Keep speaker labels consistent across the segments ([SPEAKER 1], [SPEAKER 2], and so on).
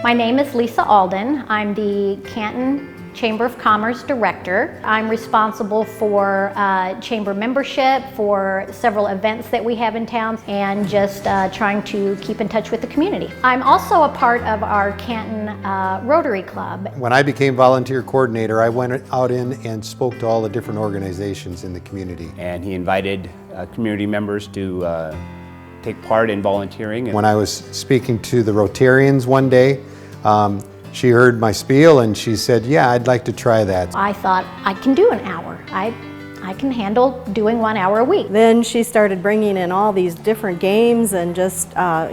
[SPEAKER 1] My name is Lisa Alden. I'm the Canton Chamber of Commerce Director. I'm responsible for chamber membership, for several events that we have in town, and just trying to keep in touch with the community. I'm also a part of our Canton Rotary Club.
[SPEAKER 2] When I became volunteer coordinator, I went out in and spoke to all the different organizations in the community.
[SPEAKER 3] And he invited community members to take part in volunteering.
[SPEAKER 2] When I was speaking to the Rotarians one day, she heard my spiel and she said, yeah, I'd like to try that.
[SPEAKER 1] I thought, I can do an hour. I can handle doing 1 hour a week.
[SPEAKER 4] Then she started bringing in all these different games, and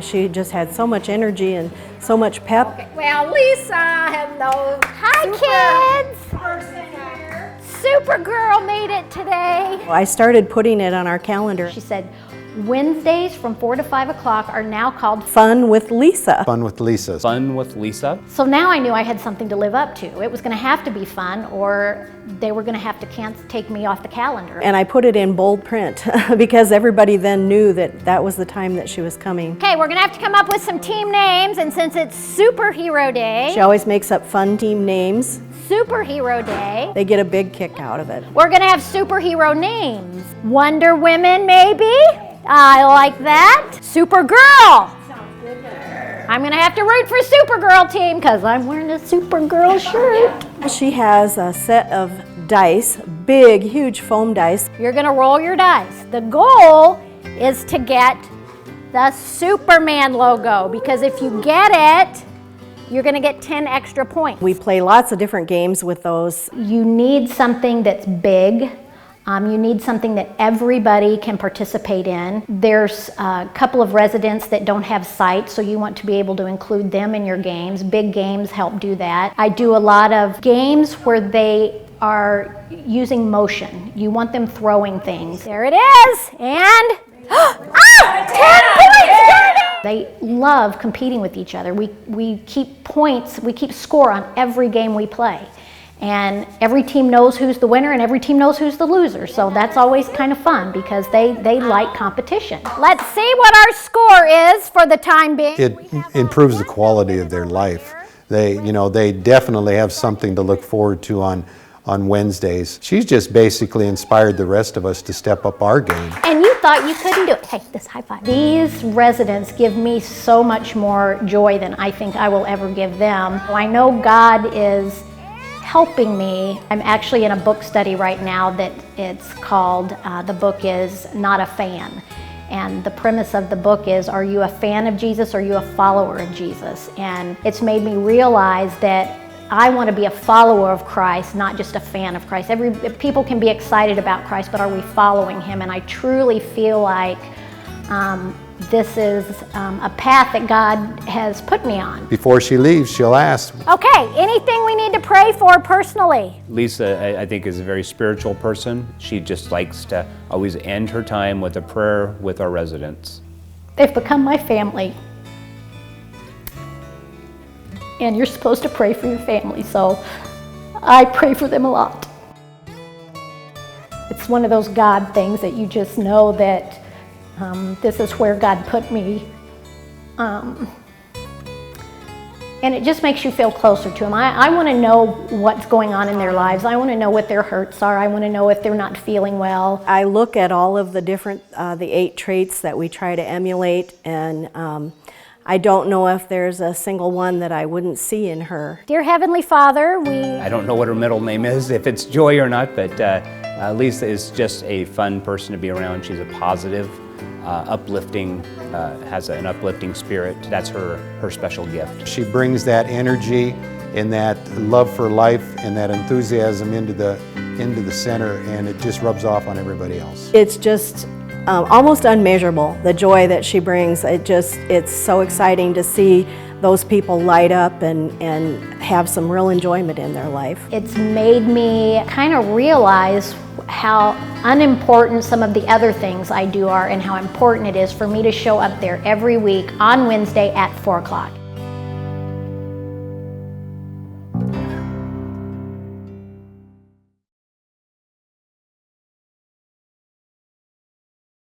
[SPEAKER 4] she just had so much energy and so much pep.
[SPEAKER 5] Okay. Well, Lisa, hello.
[SPEAKER 1] Hi, kids.
[SPEAKER 5] Person here.
[SPEAKER 1] Supergirl made it today.
[SPEAKER 4] I started putting it on our calendar.
[SPEAKER 1] She said, Wednesdays from 4 to 5 o'clock are now called
[SPEAKER 4] Fun with Lisa.
[SPEAKER 2] Fun with Lisa.
[SPEAKER 3] Fun with Lisa.
[SPEAKER 1] So now I knew I had something to live up to. It was going to have to be fun, or they were going to have to take me off the calendar.
[SPEAKER 4] And I put it in bold print because everybody then knew that that was the time that she was coming.
[SPEAKER 1] Okay, we're going to have to come up with some team names, and since it's Superhero Day,
[SPEAKER 4] She always makes up fun team names.
[SPEAKER 1] Superhero Day,
[SPEAKER 4] They get a big kick out of it.
[SPEAKER 1] we're going to have superhero names. Wonder Women, maybe? I like that. Supergirl.
[SPEAKER 5] Sounds good.
[SPEAKER 1] I'm going to have to root for Supergirl team because I'm wearing a Supergirl shirt.
[SPEAKER 4] She has a set of dice, big, huge foam dice.
[SPEAKER 1] You're going to roll your dice. The goal is to get the Superman logo, because if you get it, you're going to get 10 extra points.
[SPEAKER 4] We play lots of different games with those.
[SPEAKER 1] You need something that's big. You need something that everybody can participate in. There's a couple of residents that don't have sight, so you want to be able to include them in your games. Big games help do that. I do a lot of games where they are using motion. You want them throwing things. There it is, and 10 points! They love competing with each other. We keep points, we keep score on every game we play. And every team knows who's the winner and every team knows who's the loser. So that's always kind of fun because they like competition. Let's see what our score is for the time being.
[SPEAKER 2] It improves the quality of their life. They definitely have something to look forward to on Wednesdays. She's just basically inspired the rest of us to step up our game.
[SPEAKER 1] And you thought you couldn't do it. Hey, this high five. These residents give me so much more joy than I think I will ever give them. I know God is helping me. I'm actually in a book study right now that it's called, the book is Not a Fan. And the premise of the book is, are you a fan of Jesus or are you a follower of Jesus? And it's made me realize that I want to be a follower of Christ, not just a fan of Christ. People can be excited about Christ, but are we following Him? And I truly feel like this is a path that God has put me on.
[SPEAKER 2] Before she leaves, she'll ask,
[SPEAKER 1] Okay, anything we need to pray for personally?
[SPEAKER 3] Lisa, I think, is a very spiritual person. She just likes to always end her time with a prayer with our residents.
[SPEAKER 1] They've become my family. And you're supposed to pray for your family, so I pray for them a lot. It's one of those God things that you just know that this is where God put me. And it just makes you feel closer to them. I want to know what's going on in their lives. I want to know what their hurts are. I want to know if they're not feeling well.
[SPEAKER 4] I look at all of the different, the 8 traits that we try to emulate, and I don't know if there's a single one that I wouldn't see in her.
[SPEAKER 1] Dear Heavenly Father,
[SPEAKER 3] I don't know what her middle name is, if it's Joy or not, but Lisa is just a fun person to be around. She's a positive, uplifting, has an uplifting spirit. That's her special gift.
[SPEAKER 2] she brings that energy and that love for life and that enthusiasm into the center, and it just rubs off on everybody else.
[SPEAKER 4] It's just almost unmeasurable, the joy that she brings. It's so exciting to see those people light up and have some real enjoyment in their life.
[SPEAKER 1] it's made me kind of realize how unimportant some of the other things I do are and how important it is for me to show up there every week on Wednesday at 4 o'clock.